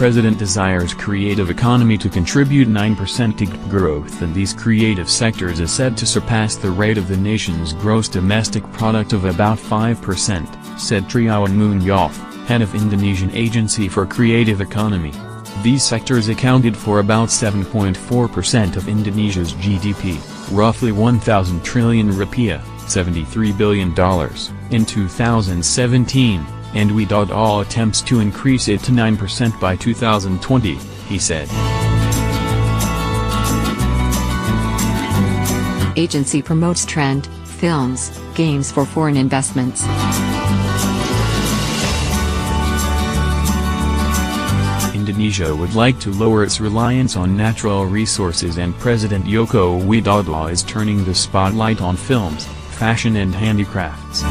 president desires creative economy to contribute 9% to growth, and these creative sectors is said to surpass the rate of the nation's gross domestic product of about 5%, said Triawan Munyaf, head of Indonesian Agency for Creative Economy. These sectors accounted for about 7.4% of Indonesia's GDP, roughly 1,000 trillion rupiah, $73 billion, in 2017, and we did all attempts to increase it to 9% by 2020, he said. Agency promotes trend, films, games for foreign investments. Indonesia would like to lower its reliance on natural resources, and President Jokowi is turning the spotlight on films, fashion and handicrafts.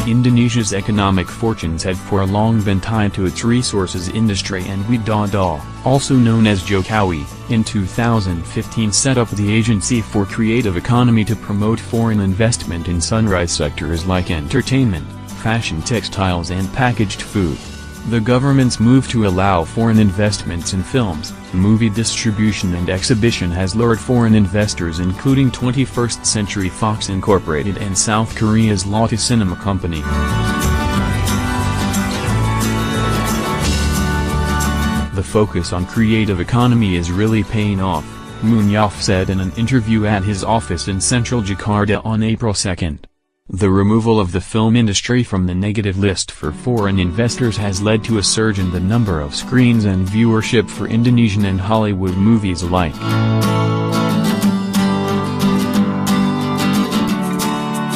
Indonesia's economic fortunes had for long been tied to its resources industry, and Widodo, also known as Jokowi, in 2015 set up the Agency for Creative Economy to promote foreign investment in sunrise sectors like entertainment, fashion, textiles and packaged food. The government's move to allow foreign investments in films, movie distribution and exhibition has lured foreign investors, including 21st Century Fox Incorporated and South Korea's Lotte Cinema Company. The focus on creative economy is really paying off, Munyaf said in an interview at his office in central Jakarta on April 2. The removal of the film industry from the negative list for foreign investors has led to a surge in the number of screens and viewership for Indonesian and Hollywood movies alike.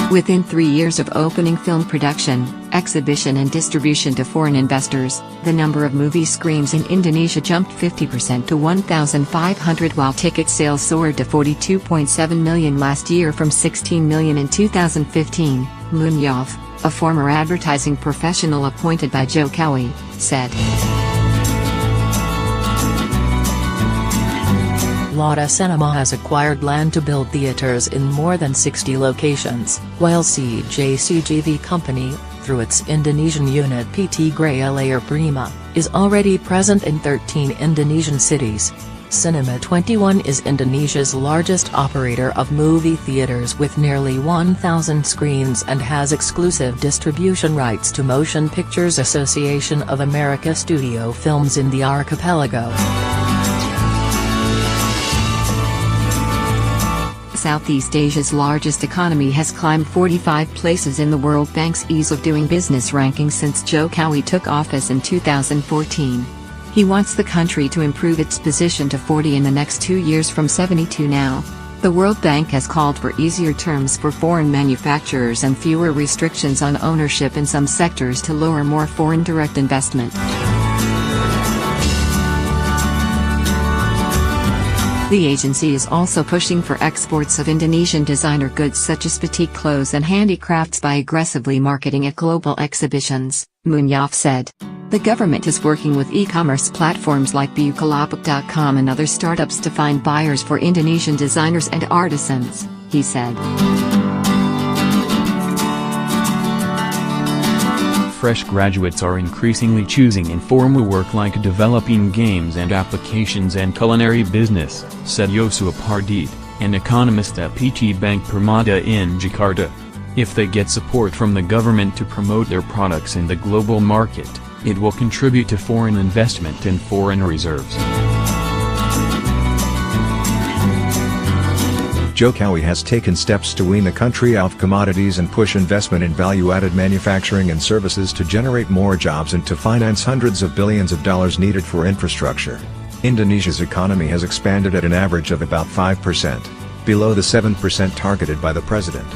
Within 3 years of opening film production, exhibition and distribution to foreign investors, the number of movie screens in Indonesia jumped 50% to 1,500, while ticket sales soared to 42.7 million last year from 16 million in 2015, Munyaf, a former advertising professional appointed by Jokowi, said. Lotte Cinema has acquired land to build theaters in more than 60 locations, while CJCGV Company, through its Indonesian unit PT Graya Layar Prima, is already present in 13 Indonesian cities. Cinema 21 is Indonesia's largest operator of movie theaters with nearly 1,000 screens and has exclusive distribution rights to Motion Pictures Association of America studio films in the archipelago. Southeast Asia's largest economy has climbed 45 places in the World Bank's Ease of Doing Business ranking since Jokowi took office in 2014. He wants the country to improve its position to 40 in the next 2 years from 72 now. The World Bank has called for easier terms for foreign manufacturers and fewer restrictions on ownership in some sectors to lure more foreign direct investment. The agency is also pushing for exports of Indonesian designer goods such as batik clothes and handicrafts by aggressively marketing at global exhibitions, Munyaf said. The government is working with e-commerce platforms like Bukalapak.com and other startups to find buyers for Indonesian designers and artisans, he said. Fresh graduates are increasingly choosing informal work like developing games and applications and culinary business, said Yosua Pardide, an economist at PT Bank Permata in Jakarta. If they get support from the government to promote their products in the global market, it will contribute to foreign investment and foreign reserves. Jokowi has taken steps to wean the country off commodities and push investment in value-added manufacturing and services to generate more jobs and to finance hundreds of billions of dollars needed for infrastructure. Indonesia's economy has expanded at an average of about 5%, below the 7% targeted by the president.